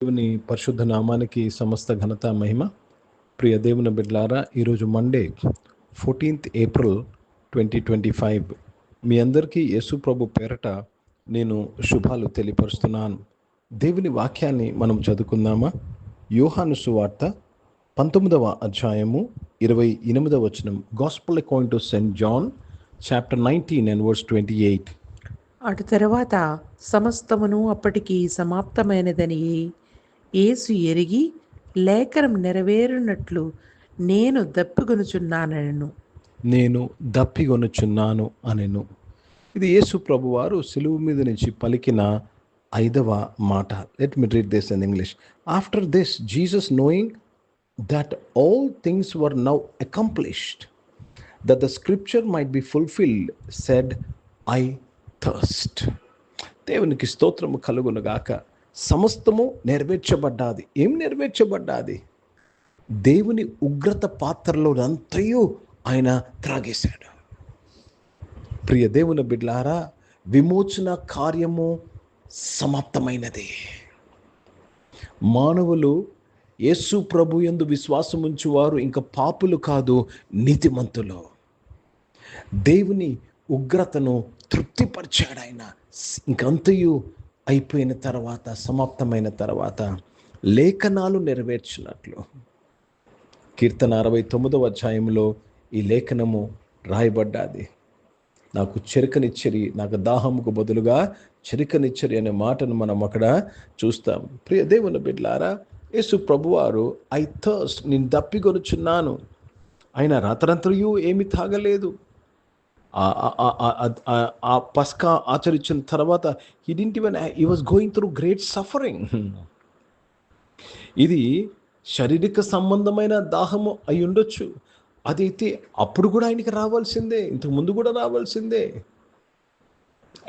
దేవుని పరిశుద్ధ నామానికి సమస్త ఘనత మహిమ. ప్రియ దేవుని బిడ్డలారా, ఈరోజు మండే 14th ఏప్రిల్ 2025 మీ అందరికీ యేసు ప్రభు పేరట నేను శుభాలు తెలియపరుస్తున్నాను. దేవుని వాక్యాన్ని మనం చదువుకుందామా? యోహాను సువార్త 19వ అధ్యాయము 28వ వచనం. Gospel according to Saint John chapter 19 and verse 28. అటు తరువాత సమస్తమును అప్పటికి సమాప్తమైనదని యేసు ఎరిగి లేఖనం నెరవేరునట్లు నేను దప్పిగొనుచున్నాను అనెను. ఇది యేసు ప్రభువారు సిలువ మీద నుంచి పలికిన 5వ మాట. Let me read this in English. After this Jesus knowing that all things were now accomplished, that the scripture might be fulfilled, said, I thirst. దేవునికి స్తోత్రము కలుగును గాక. సమస్తము నెరవేర్చబడ్డాది. ఏం నెరవేర్చబడ్డాది? దేవుని ఉగ్రత పాత్రలో అంతయు ఆయన త్రాగేశాడు. ప్రియ దేవుని బిడ్డలారా, విమోచన కార్యము సమాప్తమైనది. మానవులు యేసు ప్రభు యందు విశ్వాసముంచువారు ఇంకా పాపులు కాదు, నీతిమంతులు. దేవుని ఉగ్రతను తృప్తిపరిచాడు ఆయన. ఇంకంతయు అయిపోయిన తర్వాత, సమాప్తమైన తర్వాత లేఖనాలు నెరవేర్చినట్లు కీర్తన 69వ అధ్యాయంలో ఈ లేఖనము రాయబడ్డాది. నాకు చెరకనిచ్చరి, నాకు దాహముకు బదులుగా చెరకనిచ్చరి అనే మాటను మనం అక్కడ చూస్తాం. ప్రియ దేవుని బిడ్డలారా, యేసు ప్రభువారు ఐ థర్స్ట్, నేను దప్పిగొనుచున్నాను. ఆయన రాత్రంతయు ఏమి తాగలేదు. ఆ పస్కా ఆచరించిన తర్వాత he was going through great suffering. ఇది శారీరక సంబంధమైన దాహము అయి ఉండొచ్చు. అదైతే అప్పుడు కూడా ఆయనకి రావాల్సిందే, ఇంతకు ముందు కూడా రావాల్సిందే.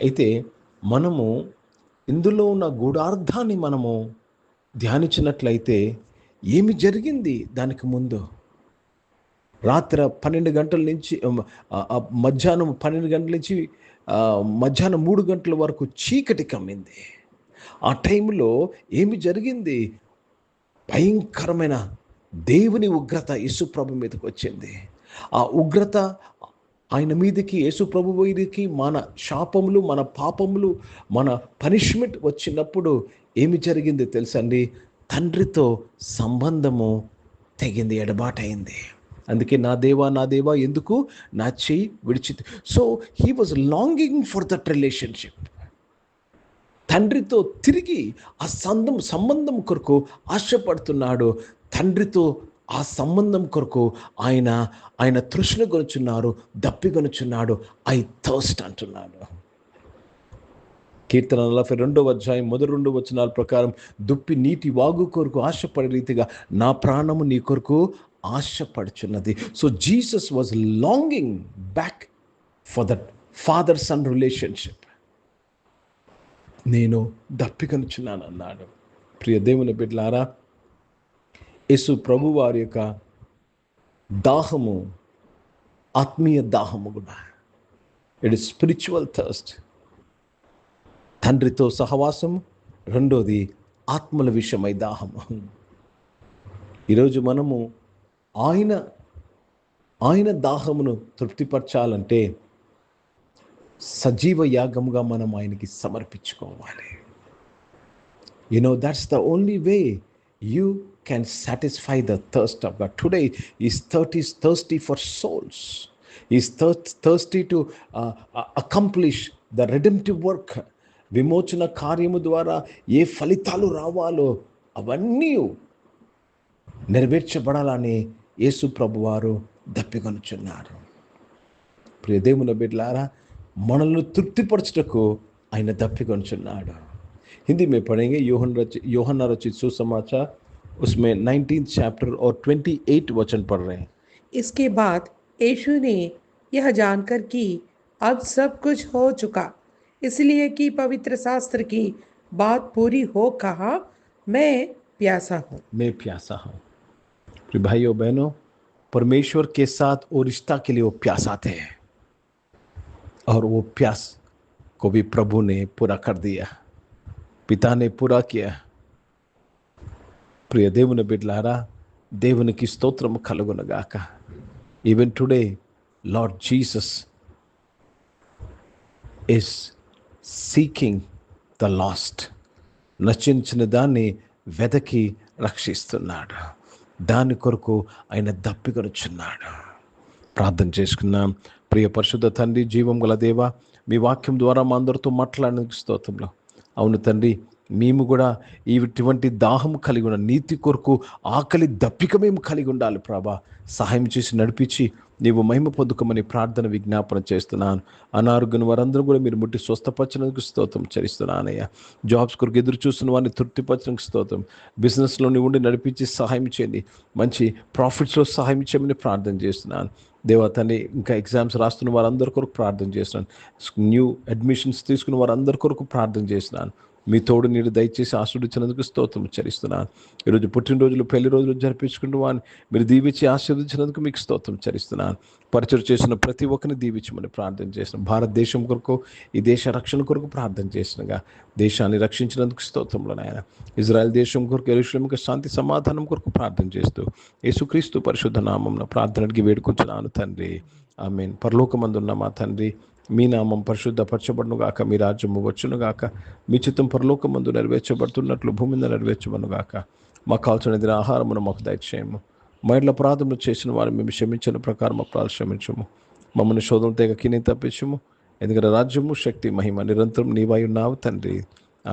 అయితే మనము ఇందులో ఉన్న గూఢార్థాన్ని మనము ధ్యానించినట్లయితే ఏమి జరిగింది దానికి ముందు? రాత్రి 12 గంటల నుంచి మధ్యాహ్నం 12 గంటల నుంచి మధ్యాహ్నం 3 గంటల వరకు చీకటి కమ్మింది. ఆ టైంలో ఏమి జరిగింది? భయంకరమైన దేవుని ఉగ్రత యేసు ప్రభు మీదకి వచ్చింది. ఆ ఉగ్రత ఆయన మీదకి, యేసు ప్రభు మీదకి మన శాపములు, మన పాపములు, మన పనిష్మెంట్ వచ్చినప్పుడు ఏమి జరిగింది తెలుసండి? తండ్రితో సంబంధము తెగింది, ఎడబాటైంది. అందుకే నా దేవా ఎందుకు నా చెయ్యి విడిచి. So he was longing for that relationship. తండ్రితో తిరిగి ఆ సంబంధం కొరకు ఆశపడుతున్నాడు. తండ్రితో ఆ సంబంధం కొరకు ఆయన తృష్ణ కొనుచున్నారు, దప్పిగొనుచున్నాడు. ఐ థర్స్ట్ అంటున్నాడు. కీర్తన 42వ అధ్యాయం మొదటి 2 వచనాల ప్రకారం, దుప్పి నీటి వాగు కొరకు ఆశపడే రీతిగా నా ప్రాణము నీ కొరకు ఆశపడుచున్నది. So Jesus was longing back for that father son relationship. నేను దప్పికొనుచున్నాను అన్నాడు. ప్రియ దేవుని బిడ్డలారా, యేసు ప్రభు వారి యొక్క దాహము ఆత్మీయ దాహము కూడా. It is spiritual thirst. తండ్రితో సహవాసము, రెండోది ఆత్మల విషయమై దాహము. ఈరోజు మనము ఆయన దాహమును తృప్తిపరచాలంటే సజీవ యాగముగా మనం ఆయనకి సమర్పించుకోవాలి. That's the only way you can satisfy the thirst of God. Today is thirsty for souls. He's thirsty to accomplish the redemptive work. విమోచన కార్యము ద్వారా ఏ ఫలితాలు రావాలో అవన్నీ నెరవేర్చబడాలని యేసు ప్రభువారు దప్పికొనుచున్నారు. ప్రియ దేవుని బిడ్డలారా, మనల్ని తృప్తిపరచుటకు ఆయన దప్పికొనుచున్నాడు. हिंदी में पढ़ेंगे यूहन्ना रचित सुसमाचार, उसमें 19th चैप्टर और 28 वचन पढ़ रहे हैं. इसके बाद यीशु ने यह जानकर कि अब सब कुछ हो चुका, इसलिए कि पवित्र शास्त्र की बात पूरी हो कहा, मैं प्यासा हूँ. भाइयों बहनों, परमेश्वर के साथ वो रिश्ता के लिए वो प्यासा थे, और वो प्यास को भी प्रभु ने पूरा कर दिया, पिता ने पूरा किया. ప్రియ దేవుని బిడ్డలారా, దేవునికి స్తోత్రము కలుగునగాక. Even today Lord Jesus is seeking the lost. నశించిన దాన్ని వెదకి రక్షిస్తున్నాడు. దాని కొరకు ఆయన దప్పికొనుచున్నాడు. ప్రార్థన చేసుకున్నాం. ప్రియ పరిశుద్ధ తండ్రి, జీవం గల దేవ, మీ వాక్యం ద్వారా మా అందరితో మాట్లాడినందుకు స్తోత్రంలో. అవును తండ్రి, మేము కూడా ఇటువంటి దాహం కలిగి ఉన్న, నీతి కొరకు ఆకలి దప్పిక మేము కలిగి ఉండాలి ప్రభా. సహాయం చేసి నడిపించి నీవు మహిమ పొందుకోమని ప్రార్థన విజ్ఞాపన చేస్తున్నాను. అనారోగ్యం వారందరూ కూడా మీరు ముట్టి స్వస్థపరచడానికి స్తోత్రం చరిస్తున్నానయ్యా. జాబ్స్ కొరకు ఎదురు చూస్తున్న వారిని తృప్తిపరచడానికి స్తోత్రం. బిజినెస్లోని ఉండి నడిపించి సహాయం చేయండి. మంచి ప్రాఫిట్స్లో సహాయం చేయమని ప్రార్థన చేస్తున్నాను. దేవా తండ్రి, ఇంకా ఎగ్జామ్స్ రాస్తున్న వారందరి కొరకు ప్రార్థన చేస్తున్నాను. న్యూ అడ్మిషన్స్ తీసుకున్న వారందరి కొరకు ప్రార్థన చేస్తున్నాను. మీ తోడు నీరు దయచేసి ఆశీర్వదించినందుకు స్తోత్రం చరిస్తున్నాను. ఈరోజు పుట్టినరోజులు, పెళ్లి రోజులు జరిపించుకుంటూ వాడిని మీరు దీవించి ఆశీర్వదించినందుకు మీకు స్తోత్రం చరిస్తున్నాను. పరిచయం చేసిన ప్రతి ఒక్కరిని దీవించమని ప్రార్థన చేసిన, భారతదేశం కొరకు, ఈ దేశ రక్షణ కొరకు ప్రార్థన చేసినగా, దేశాన్ని రక్షించినందుకు స్తోత్రంలో నాయన. ఇజ్రాయెల్ దేశం కొరకు, యెరూషలేముకు శాంతి సమాధానం కొరకు ప్రార్థన చేస్తూ యేసుక్రీస్తు పరిశుద్ధ నామమున ప్రార్థనకి వేడుకొంచున్నాను తండ్రి, ఆమేన్. పరలోకమందున్న మా తండ్రి, మీ నామం పరిశుద్ధపరచబడునుగాక, మీ రాజ్యము వచ్చునుగాక, మీ చిత్తం పరలోకమందు నెరవేర్చబడుతున్నట్లు భూమి మీద నెరవేర్చబడునుగాక. మాకు కావాల్సిన ఆహారమును మాకు దయచేయము. మా ఇంట్లో అపరాధములు చేసిన వారు మేము క్షమించిన ప్రకారం అపరాధం క్షమించము. మమ్మల్ని శోధనలు తెగ కిని తప్పించము. ఎందుకంటే రాజ్యము, శక్తి, మహిమ నిరంతరం నీవై ఉన్నావు తండ్రి,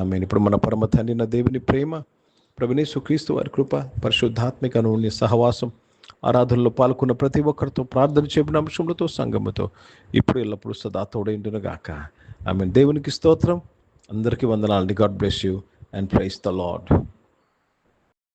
ఆమేన్. ఇప్పుడు మన పరమ తండ్రి నా దేవుని ప్రేమ, ప్రభువైన యేసుక్రీస్తు వారి కృప, పరిశుద్ధాత్మిక అన్యోన్య సహవాసం, ఆరాధనలో పాల్గొన్న ప్రతి ఒక్కరితో, ప్రార్థన చెప్పిన అంశములతో, సంఘముతో ఇప్పుడు ఎల్లప్పుడూ సదా తోడైండునుగాక, ఆమేన్. దేవునికి స్తోత్రం. అందరికీ వందనాలండి. God bless you and praise the lord.